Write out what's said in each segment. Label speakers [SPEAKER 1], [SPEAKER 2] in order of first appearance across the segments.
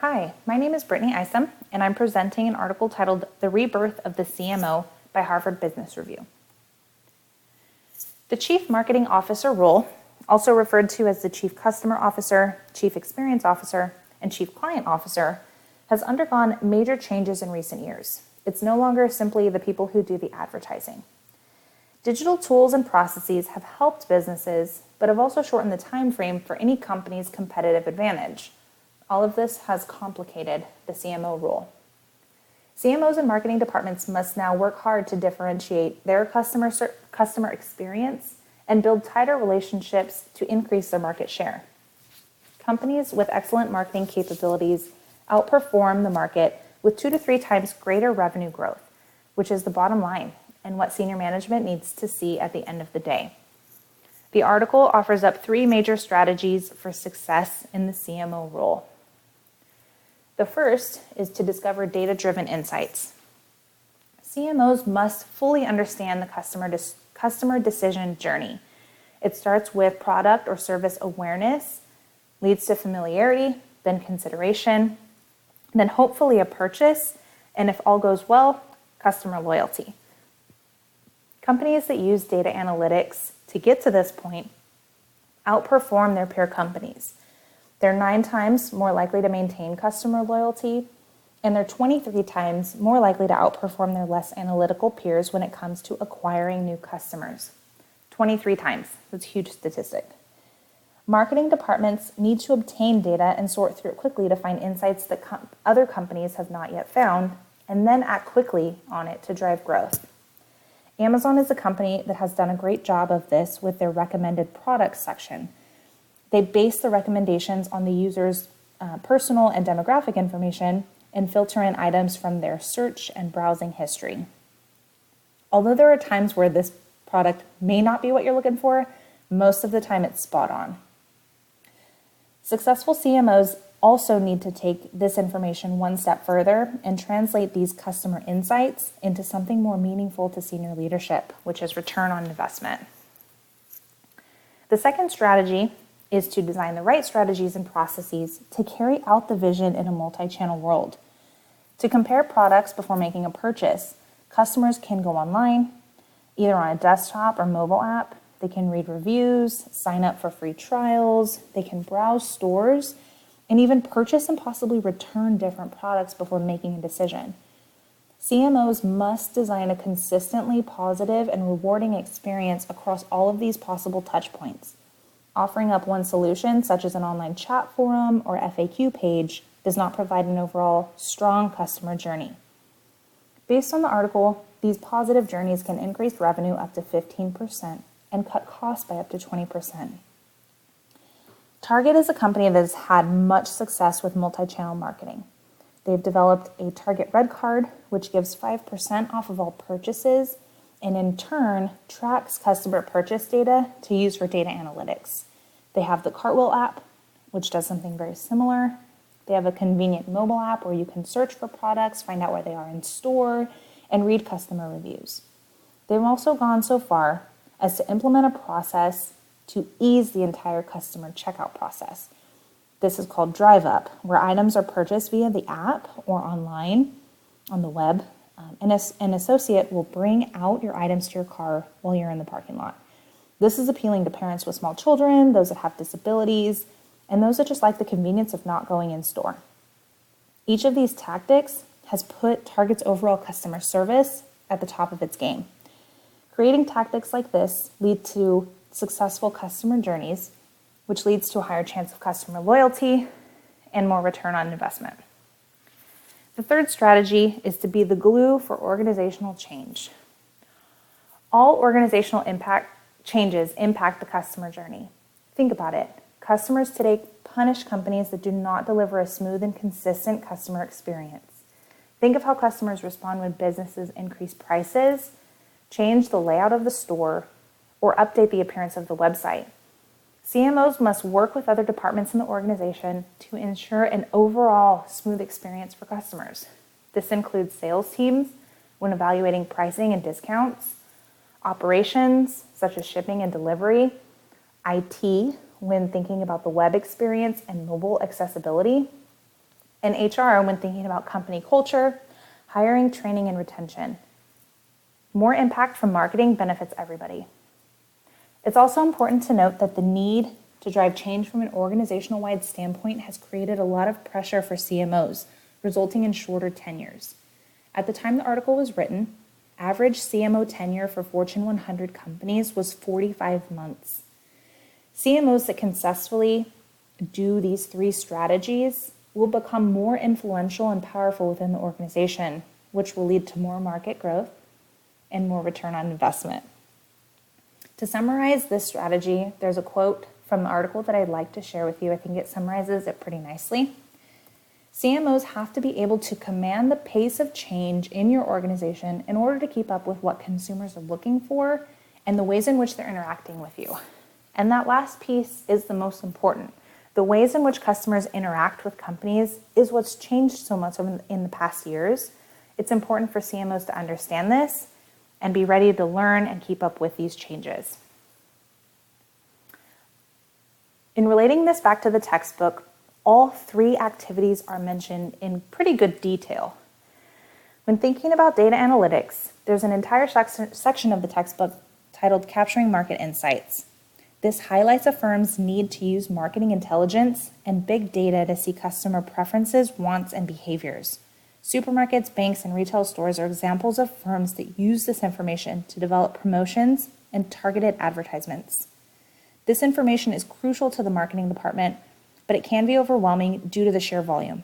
[SPEAKER 1] Hi, my name is Brittany Isom, and I'm presenting an article titled The Rebirth of the CMO by Harvard Business Review. The Chief Marketing Officer role, also referred to as the Chief Customer Officer, Chief Experience Officer, and Chief Client Officer, has undergone major changes in recent years. It's no longer simply the people who do the advertising. Digital tools and processes have helped businesses, but have also shortened the time frame for any company's competitive advantage. All of this has complicated the CMO role. CMOs and marketing departments must now work hard to differentiate their customer experience and build tighter relationships to increase their market share. Companies with excellent marketing capabilities outperform the market with 2 to 3 times greater revenue growth, which is the bottom line and what senior management needs to see at the end of the day. The article offers up 3 major strategies for success in the CMO role. The first is to discover data-driven insights. CMOs must fully understand the customer decision journey. It starts with product or service awareness, leads to familiarity, then consideration, then hopefully a purchase, and if all goes well, customer loyalty. Companies that use data analytics to get to this point outperform their peer companies. They're 9 times more likely to maintain customer loyalty, and they're 23 times more likely to outperform their less analytical peers when it comes to acquiring new customers. 23 times. That's a huge statistic. Marketing departments need to obtain data and sort through it quickly to find insights that other companies have not yet found, and then act quickly on it to drive growth. Amazon is a company that has done a great job of this with their recommended products section. They base the recommendations on the user's personal and demographic information and filter in items from their search and browsing history. Although there are times where this product may not be what you're looking for, most of the time it's spot on. Successful CMOs also need to take this information one step further and translate these customer insights into something more meaningful to senior leadership, which is return on investment. The second strategy is to design the right strategies and processes to carry out the vision in a multi-channel world. To compare products before making a purchase, customers can go online, either on a desktop or mobile app. They can read reviews, sign up for free trials, they can browse stores, and even purchase and possibly return different products before making a decision. CMOs must design a consistently positive and rewarding experience across all of these possible touch points. Offering up one solution, such as an online chat forum or FAQ page, does not provide an overall strong customer journey. Based on the article, these positive journeys can increase revenue up to 15% and cut costs by up to 20%. Target is a company that has had much success with multi-channel marketing. They've developed a Target Red Card, which gives 5% off of all purchases, and in turn tracks customer purchase data to use for data analytics. They have the Cartwheel app, which does something very similar. They have a convenient mobile app where you can search for products, find out where they are in store, and read customer reviews. They've also gone so far as to implement a process to ease the entire customer checkout process. This is called Drive Up, where items are purchased via the app or online on the web. An associate will bring out your items to your car while you're in the parking lot. This is appealing to parents with small children, those that have disabilities, and those that just like the convenience of not going in store. Each of these tactics has put Target's overall customer service at the top of its game. Creating tactics like this lead to successful customer journeys, which leads to a higher chance of customer loyalty and more return on investment. The third strategy is to be the glue for organizational change. All organizational changes impact the customer journey. Think about it. Customers today punish companies that do not deliver a smooth and consistent customer experience. Think of how customers respond when businesses increase prices, change the layout of the store, or update the appearance of the website. CMOs must work with other departments in the organization to ensure an overall smooth experience for customers. This includes sales teams when evaluating pricing and discounts, operations such as shipping and delivery, IT when thinking about the web experience and mobile accessibility, and HR when thinking about company culture, hiring, training, and retention. More impact from marketing benefits everybody. It's also important to note that the need to drive change from an organizational-wide standpoint has created a lot of pressure for CMOs, resulting in shorter tenures. At the time the article was written, average CMO tenure for Fortune 100 companies was 45 months. CMOs that can successfully do these 3 strategies will become more influential and powerful within the organization, which will lead to more market growth and more return on investment. To summarize this strategy, there's a quote from the article that I'd like to share with you. I think it summarizes it pretty nicely. CMOs have to be able to command the pace of change in your organization in order to keep up with what consumers are looking for and the ways in which they're interacting with you. And that last piece is the most important. The ways in which customers interact with companies is what's changed so much in the past years. It's important for CMOs to understand this and be ready to learn and keep up with these changes. In relating this back to the textbook, all 3 activities are mentioned in pretty good detail. When thinking about data analytics, there's an entire section of the textbook titled Capturing Market Insights. This highlights a firm's need to use marketing intelligence and big data to see customer preferences, wants, and behaviors. Supermarkets, banks, and retail stores are examples of firms that use this information to develop promotions and targeted advertisements. This information is crucial to the marketing department, but it can be overwhelming due to the sheer volume.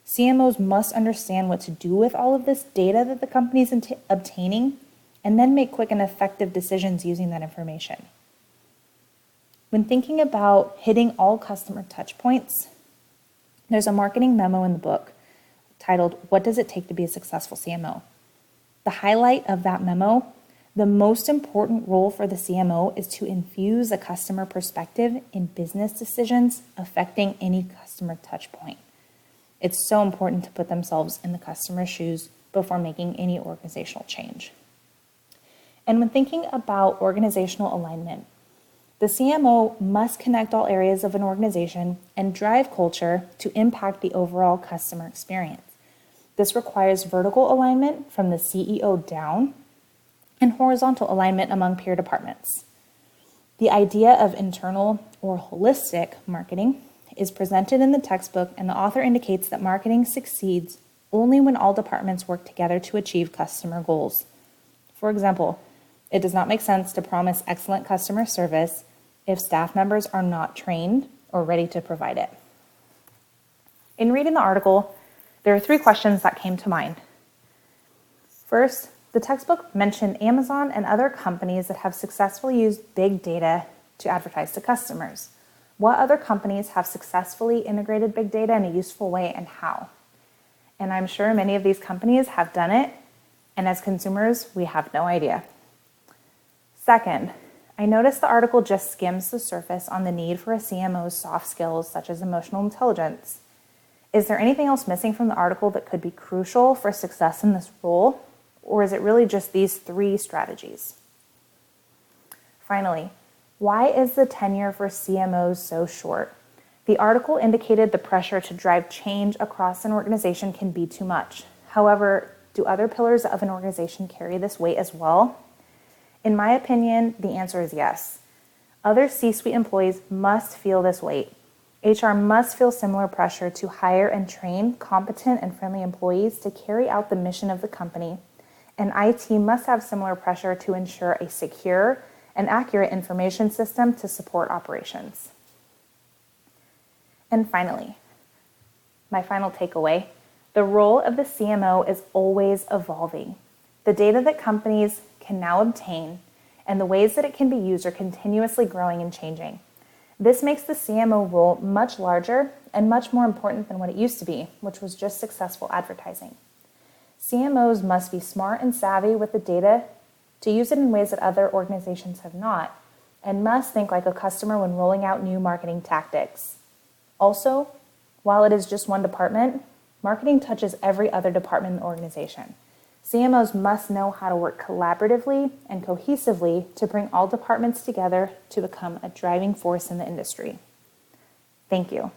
[SPEAKER 1] CMOs must understand what to do with all of this data that the company is obtaining, and then make quick and effective decisions using that information. When thinking about hitting all customer touch points, there's a marketing memo in the book titled, What Does It Take to Be a Successful CMO? The highlight of that memo, the most important role for the CMO is to infuse a customer perspective in business decisions affecting any customer touch point. It's so important to put themselves in the customer's shoes before making any organizational change. And when thinking about organizational alignment, the CMO must connect all areas of an organization and drive culture to impact the overall customer experience. This requires vertical alignment from the CEO down and horizontal alignment among peer departments. The idea of internal or holistic marketing is presented in the textbook, and the author indicates that marketing succeeds only when all departments work together to achieve customer goals. For example, it does not make sense to promise excellent customer service if staff members are not trained or ready to provide it. In reading the article, there are 3 questions that came to mind. First, the textbook mentioned Amazon and other companies that have successfully used big data to advertise to customers. What other companies have successfully integrated big data in a useful way, and how? And I'm sure many of these companies have done it, and as consumers, we have no idea. Second, I noticed the article just skims the surface on the need for a CMO's soft skills such as emotional intelligence. Is there anything else missing from the article that could be crucial for success in this role? Or is it really just these 3 strategies? Finally, why is the tenure for CMOs so short? The article indicated the pressure to drive change across an organization can be too much. However, do other pillars of an organization carry this weight as well? In my opinion, the answer is yes. Other C-suite employees must feel this weight. HR must feel similar pressure to hire and train competent and friendly employees to carry out the mission of the company. And IT must have similar pressure to ensure a secure and accurate information system to support operations. And finally, my final takeaway, the role of the CMO is always evolving. The data that companies can now obtain and the ways that it can be used are continuously growing and changing. This makes the CMO role much larger and much more important than what it used to be, which was just successful advertising. CMOs must be smart and savvy with the data to use it in ways that other organizations have not, and must think like a customer when rolling out new marketing tactics. Also, while it is just one department, marketing touches every other department in the organization. CMOs must know how to work collaboratively and cohesively to bring all departments together to become a driving force in the industry. Thank you.